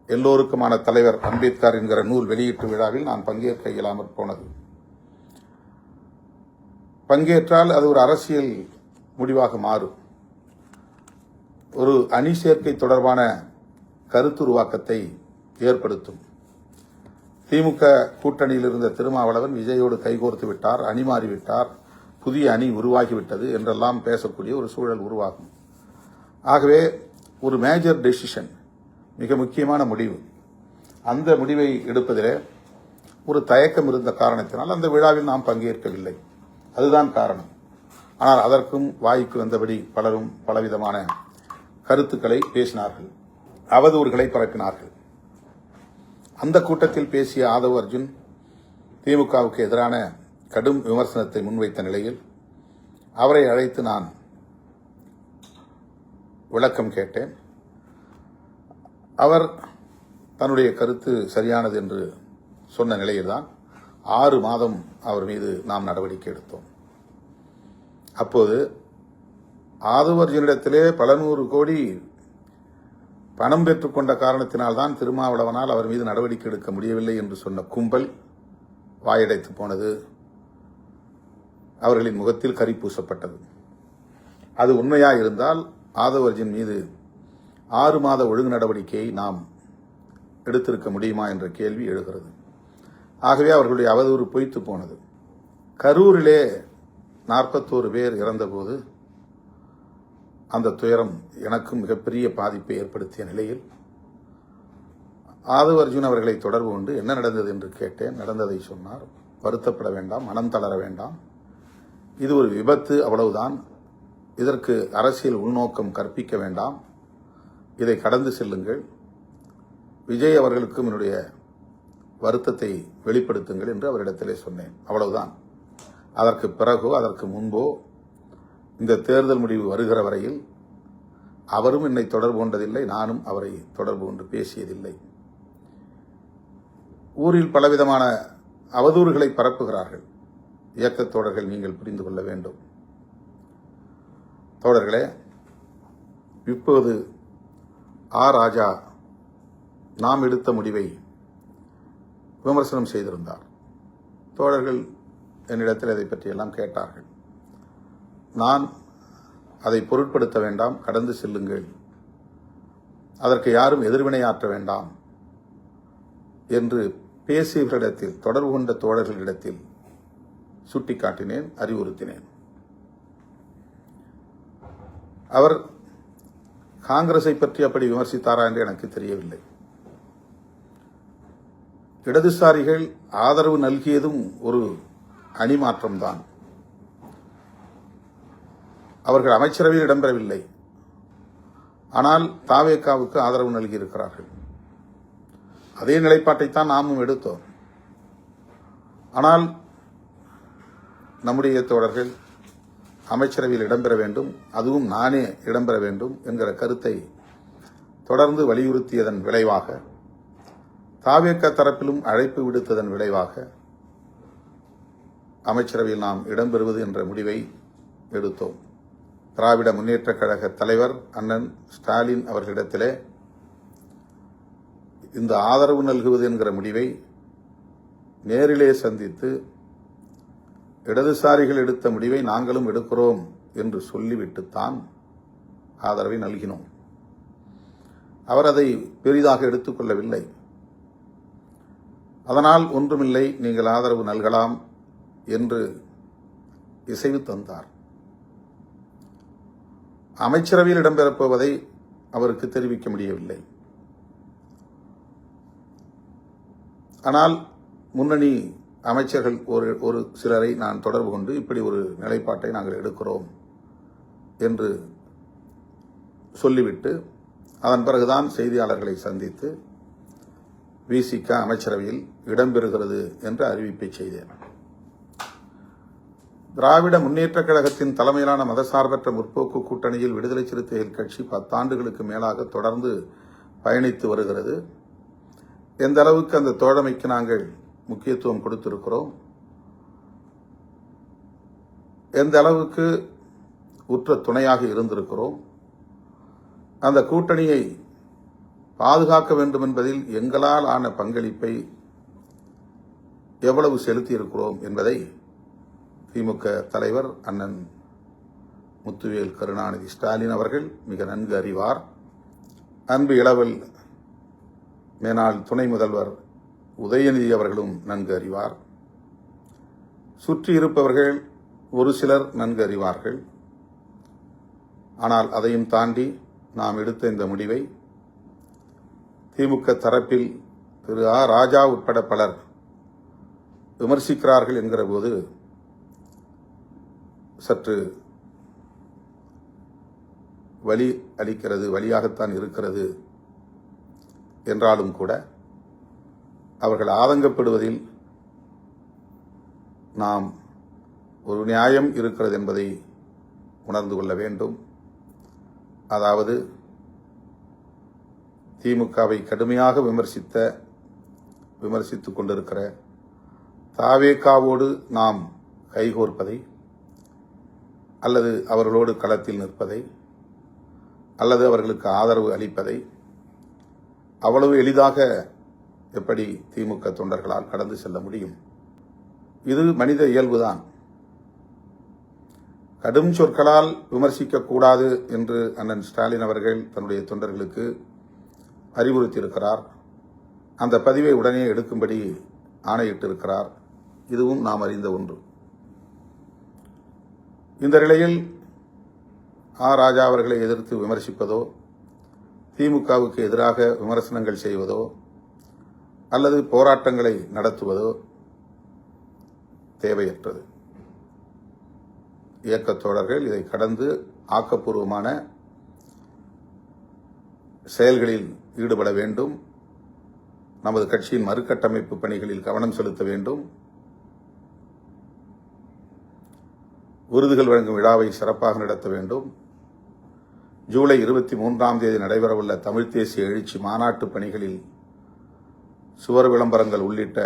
எல்லோருக்குமான தலைவர் அம்பேத்கர் என்கிற நூல் வெளியீட்டு விழாவில் நான் பங்கேற்க இயலாமற் போனது. பங்கேற்றால் அது ஒரு அரசியல் முடிவாக மாறும். ஒரு அணி சேர்க்கை தொடர்பான கருத்துருவாக்கத்தை ஏற்படுத்தும். திமுக கூட்டணியில் இருந்த திருமாவளவன் விஜயோடு கைகோர்த்து விட்டார், அணி மாறிவிட்டார், புதிய அணி உருவாகிவிட்டது என்றெல்லாம் பேசக்கூடிய ஒரு சூழல் உருவாகும். ஆகவே ஒரு மேஜர் டெசிஷன், மிக முக்கியமான முடிவு, அந்த முடிவை எடுப்பதிலே ஒரு தயக்கம் இருந்த காரணத்தினால் அந்த விழாவில் நாம் பங்கேற்கவில்லை. அதுதான் காரணம். ஆனால் அதற்கும் வாய்க்கு வந்தபடி பலரும் பலவிதமான கருத்துக்களை பேசினார்கள், அவதூறுகளை பரப்பினார்கள். அந்த கூட்டத்தில் பேசிய ஆதவ் அர்ஜுன் திமுகவுக்கு எதிரான கடும் விமர்சனத்தை முன்வைத்த நிலையில் அவரை அழைத்து நான் விளக்கம் கேட்டேன். அவர் தன்னுடைய கருத்து சரியானது என்று சொன்ன நிலையில்தான் 6 மாதம் அவர் மீது நாம் நடவடிக்கை எடுத்தோம். அப்போது ஆதவ் அர்ஜுனிடத்திலே பல நூறு கோடி பணம் பெற்றுக்கொண்ட காரணத்தினால்தான் திருமாவளவனால் அவர் மீது நடவடிக்கை எடுக்க முடியவில்லை என்று சொன்ன கும்பல் வாயடைத்து போனது. அவர்களின் முகத்தில் கரி பூசப்பட்டது. அது உண்மையாக இருந்தால் ஆதவ் அர்ஜுன் மீது 6 மாத ஒழுங்கு நடவடிக்கையை நாம் எடுத்திருக்க முடியுமா என்ற கேள்வி எழுகிறது. ஆகவே அவர்களுடைய அவதூறு பொய்த்து போனது. கரூரிலே 41 பேர் இறந்தபோது அந்த துயரம் எனக்கும் மிகப்பெரிய பாதிப்பை ஏற்படுத்திய நிலையில் ஆதவ் அர்ஜுன் அவர்களை தொடர்பு கொண்டு என்ன நடந்தது என்று கேட்டேன். நடந்ததை சொன்னார். வருத்தப்பட வேண்டாம், மனம் தளர வேண்டாம், இது ஒரு விபத்து, அவ்வளவுதான். இதற்கு அரசியல் உள்நோக்கம் கற்பிக்க வேண்டாம், இதை கடந்து செல்லுங்கள், விஜய் அவர்களுக்கும் என்னுடைய வருத்தத்தை வெளிப்படுத்துங்கள் என்று அவரிடத்திலே சொன்னேன். அவ்வளவுதான். அதற்கு பிறகோ அதற்கு முன்போ இந்த தேர்தல் முடிவு வருகிற வரையில் அவரும் என்னை தொடர்பு கொண்டதில்லை, நானும் அவரை தொடர்பு கொண்டு பேசியதில்லை. ஊரில் பலவிதமான அவதூறுகளை பரப்புகிறார்கள் இயக்கத் தோழர்கள், நீங்கள் புரிந்து கொள்ள வேண்டும். தோழர்களே, இப்போது ராஜா நாம் எடுத்த முடிவை விமர்சனம் செய்திருந்தார். தோழர்கள் என்னிடத்தில் அதை பற்றியெல்லாம் கேட்டார்கள். நான் அதை பொருட்படுத்த வேண்டாம், கடந்து செல்லுங்கள், அதற்கு யாரும் எதிர்வினையாற்ற வேண்டாம் என்று பேசியவர்களிடத்தில், தொடர்பு கொண்ட தோழர்களிடத்தில் சுட்டிக்காட்டினேன், அறிவுறுத்தினேன். அவர் காங்கிரஸை பற்றி அப்படி விமர்சித்தாரா என்று எனக்கு தெரியவில்லை. இடதுசாரிகள் ஆதரவு நல்கியதும் ஒரு அணி மாற்றம்தான். அவர்கள் அமைச்சரவையில் இடம்பெறவில்லை, ஆனால் தாவேகாவுக்கு ஆதரவு நல்கியிருக்கிறார்கள். அதே நிலைப்பாட்டைத்தான் நாமும் எடுத்தோம். ஆனால் நம்முடைய தோழர்கள் அமைச்சரவையில் இடம்பெற வேண்டும், அதுவும் நானே இடம்பெற வேண்டும் என்கிற கருத்தை தொடர்ந்து வலியுறுத்தியதன் விளைவாக, தாவேகா தரப்பிலும் அழைப்பு விடுத்ததன் விளைவாக அமைச்சரவையில் நாம் இடம்பெறுவது என்ற முடிவை எடுத்தோம். திராவிட முன்னேற்றக் கழக தலைவர் அண்ணன் ஸ்டாலின் அவர்களிடத்திலே இந்த ஆதரவு நல்குவது என்கிற முடிவை நேரிலே சந்தித்து, இடதுசாரிகள் எடுத்த முடிவை நாங்களும் எடுக்கிறோம் என்று சொல்லிவிட்டுத்தான் ஆதரவை நல்கினோம். அவர் அதை பெரிதாக எடுத்துக்கொள்ளவில்லை. அதனால் ஒன்றுமில்லை, நீங்கள் ஆதரவு நல்கலாம் என்று இசைவு தந்தார். அமைச்சரவையில் இடம்பெறப்போவதை அவருக்கு தெரிவிக்க முடியவில்லை. ஆனால் முன்னணி அமைச்சர்கள் ஒரு சிலரை நான் தொடர்பு கொண்டு இப்படி ஒரு நிலைப்பாட்டை நாங்கள் எடுக்கிறோம் என்று சொல்லிவிட்டு, அதன் பிறகுதான் செய்தியாளர்களை சந்தித்து விசிக அமைச்சரவையில் இடம்பெறுகிறது என்ற அறிவிப்பை செய்தேன். திராவிட முன்னேற்றக் கழகத்தின் தலைமையிலான மதசார்பற்ற முற்போக்கு கூட்டணியில் விடுதலை சிறுத்தைகள் கட்சி 10 ஆண்டுகளுக்கு மேலாக தொடர்ந்து பயணித்து வருகிறது. எந்த அளவுக்கு அந்த தோழமைக்கு நாங்கள் முக்கியத்துவம் கொடுத்திருக்கிறோம், எந்த அளவுக்கு உற்ற துணையாக இருந்திருக்கிறோம், அந்த கூட்டணியை பாதுகாக்க வேண்டும் என்பதில் எங்களால் ஆன பங்களிப்பை எவ்வளவு செலுத்தியிருக்கிறோம் என்பதை திமுக தலைவர் அண்ணன் முத்துவேல் கருணாநிதி ஸ்டாலின் அவர்கள் மிக நன்கு அறிவார். அன்பு இளவல் மேனாள் துணை முதல்வர் உதயநிதி அவர்களும் நன்கு அறிவார். சுற்றி இருப்பவர்கள் ஒரு சிலர் நன்கு அறிவார்கள். ஆனால் அதையும் தாண்டி நாம் எடுத்த இந்த முடிவை திமுக தரப்பில் திரு ஆ ராஜா உட்பட பலர் விமர்சிக்கிறார்கள் என்கிற போது சற்று வலி அளிக்கிறது, வலியாகத்தான் இருக்கிறது. என்றாலும் கூட அவர்கள் ஆதங்கப்படுவதில் நாம் ஒரு நியாயம் இருக்கிறது என்பதை உணர்ந்து கொள்ள வேண்டும். அதாவது திமுகவை கடுமையாக விமர்சித்துக் கொண்டிருக்கிற தாவேகாவோடு நாம் கைகோர்ப்பதை அல்லது அவர்களோடு களத்தில் நிற்பதை அல்லது அவர்களுக்கு ஆதரவு அளிப்பதை அவ்வளவு எளிதாக எப்படி திமுக தொண்டர்களால் கடந்து செல்ல முடியும்? இது மனித இயல்புதான். கடும் சொற்களால் விமர்சிக்கக்கூடாது என்று அண்ணன் ஸ்டாலின் அவர்கள் தன்னுடைய தொண்டர்களுக்கு அறிவுறுத்தியிருக்கிறார். அந்த பதிவை உடனே எடுக்கும்படி ஆணையிட்டிருக்கிறார். இதுவும் நாம் அறிந்த ஒன்று. இந்த நிலையில் ஆ ராஜா அவர்களை எதிர்த்து விமர்சிப்பதோ, திமுகவுக்கு எதிராக விமர்சனங்கள் செய்வதோ அல்லது போராட்டங்களை நடத்துவதோ தேவையற்றது. இயக்கத் தோழர்கள் இதை கடந்து ஆக்கப்பூர்வமான செயல்களில் ஈடுபட வேண்டும். நமது கட்சியின் மறுகட்டமைப்பு பணிகளில் கவனம் செலுத்த வேண்டும். விருதுகள் வழங்கும் விழாவை சிறப்பாக நடத்த வேண்டும். ஜூலை 23ஆம் தேதி நடைபெறவுள்ள தமிழ்த் தேசிய எழுச்சி மாநாட்டு பணிகளில் சுவர் விளம்பரங்கள் உள்ளிட்ட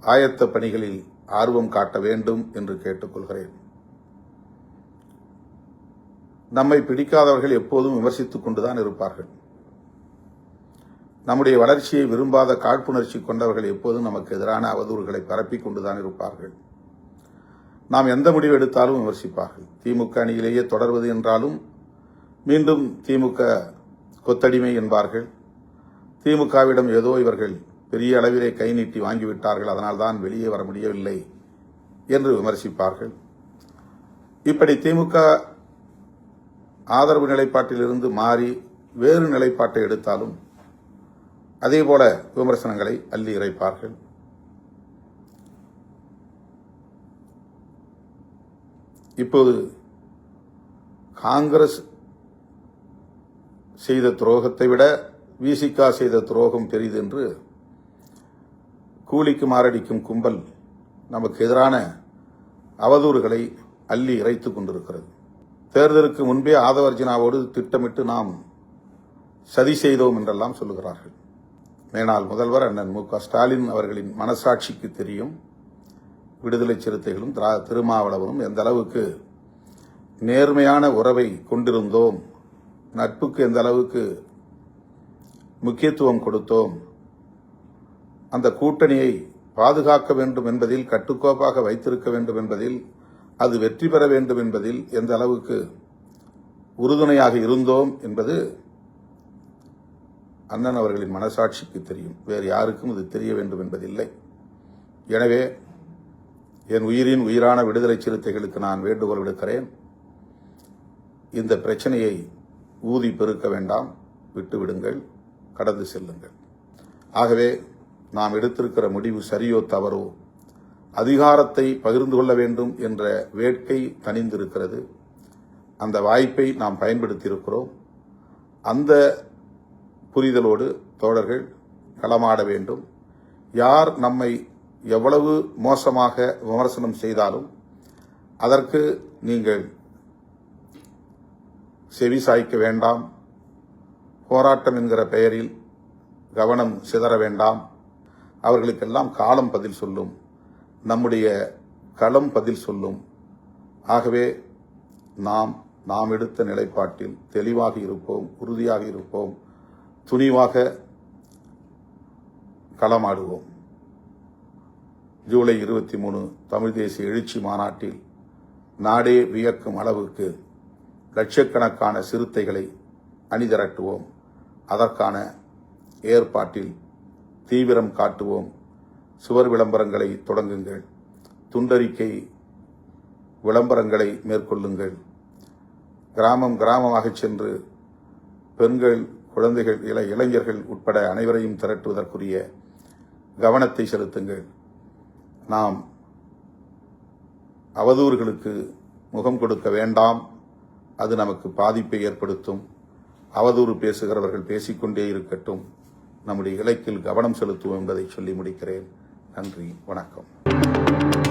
ஆயத்த பணிகளில் ஆர்வம் காட்ட வேண்டும் என்று கேட்டுக்கொள்கிறேன். நம்மை பிடிக்காதவர்கள் எப்போதும் விமர்சித்துக் கொண்டுதான் இருப்பார்கள். நம்முடைய வளர்ச்சியை விரும்பாத காழ்ப்புணர்ச்சி கொண்டவர்கள் எப்போதும் நமக்கு எதிரான அவதூறுகளை பரப்பிக் கொண்டுதான் இருப்பார்கள். நாம் எந்த முடிவு எடுத்தாலும் விமர்சிப்பார்கள். திமுக அணியிலேயே தொடர்வது என்றாலும் மீண்டும் திமுக கொத்தடிமை என்பார்கள். திமுகவிடம் ஏதோ இவர்கள் பெரிய அளவிலே கை நீட்டி வாங்கிவிட்டார்கள், அதனால்தான் வெளியே வர முடியவில்லை என்று விமர்சிப்பார்கள். இப்படி திமுக ஆதரவு நிலைப்பாட்டிலிருந்து மாறி வேறு நிலைப்பாட்டை எடுத்தாலும் அதேபோல விமர்சனங்களை அள்ளி இறைப்பார்கள். இப்போது காங்கிரஸ் செய்த துரோகத்தை விட விசிக செய்த துரோகம் பெரிது என்று கூலிக்கு மாரடிக்கும் கும்பல் நமக்கு எதிரான அவதூறுகளை அள்ளி இறைத்துக் கொண்டிருக்கிறது. தேர்தலுக்கு முன்பே ஆதவர்ஜினாவோடு திட்டமிட்டு நாம் சதி செய்தோம் என்றெல்லாம் சொல்லுகிறார்கள். மேனாள் முதல்வர் அண்ணன் மு.க. ஸ்டாலின் அவர்களின் மனசாட்சிக்கு தெரியும். விடுதலை சிறுத்தைகளும் திருமாவளவனும் எந்த அளவுக்கு நேர்மையான உறவை கொண்டிருந்தோம், நட்புக்கு எந்த அளவுக்கு முக்கியத்துவம் கொடுத்தோம், அந்த கூட்டணியை பாதுகாக்க வேண்டும் என்பதில், கட்டுக்கோப்பாக வைத்திருக்க வேண்டும் என்பதில், அது வெற்றி பெற வேண்டும் என்பதில் எந்த அளவுக்கு உறுதுணையாக இருந்தோம் என்பது அண்ணன் அவர்களின் மனசாட்சிக்கு தெரியும். வேறு யாருக்கும் இது தெரிய வேண்டும் என்பதில்லை. எனவே என் உயிரின் உயிரான விடுதலை சிறுத்தைகளுக்கு நான் வேண்டுகோள் விடுக்கிறேன். இந்த பிரச்சனையை ஊதி பெருக்க வேண்டாம், விட்டுவிடுங்கள், கடந்து செல்லுங்கள். ஆகவே நாம் எடுத்திருக்கிற முடிவு சரியோ தவறோ அதிகாரத்தை பகிர்ந்து கொள்ள வேண்டும் என்ற வேட்கை தணிந்திருக்கிறது. அந்த வாய்ப்பை நாம் பயன்படுத்தியிருக்கிறோம். அந்த புரிதலோடு தோழர்கள் களமாட வேண்டும். யார் நம்மை எவ்வளவு மோசமாக விமர்சனம் செய்தாலும் அதற்கு நீங்கள் செவி சாய்க்க வேண்டாம். போராட்டம் என்கிற பெயரில் கவனம் சிதற வேண்டாம். அவர்களுக்கெல்லாம் காலம் பதில் சொல்லும், நம்முடைய களம் பதில் சொல்லும். ஆகவே நாம் எடுத்த நிலைப்பாட்டில் தெளிவாக இருப்போம், உறுதியாக இருப்போம். துணிவாக களமாடுவோம். ஜூலை 23 தமிழ் தேசிய எழுச்சி மாநாட்டில் நாடே வியக்கும் அளவுக்கு லட்சக்கணக்கான சிறுத்தைகளை அணிதிரட்டுவோம். அதற்கான ஏற்பாட்டில் தீவிரம் காட்டுவோம். சுவர் விளம்பரங்களை தொடங்குங்கள். துண்டறிக்கை விளம்பரங்களை மேற்கொள்ளுங்கள். கிராமம் கிராமமாக சென்று பெண்கள், குழந்தைகள், இளைஞர்கள் உட்பட அனைவரையும் திரட்டுவதற்குரிய கவனத்தை செலுத்துங்கள். நாம் அவதூறுகளுக்கு முகம் கொடுக்க வேண்டாம். அது நமக்கு பாதிப்பை ஏற்படுத்தும். அவதூறு பேசுகிறவர்கள் பேசிக்கொண்டே இருக்கட்டும். நம்முடைய இலக்கில் கவனம் செலுத்துவோம் என்பதை சொல்லி முடிக்கிறேன். நன்றி, வணக்கம்.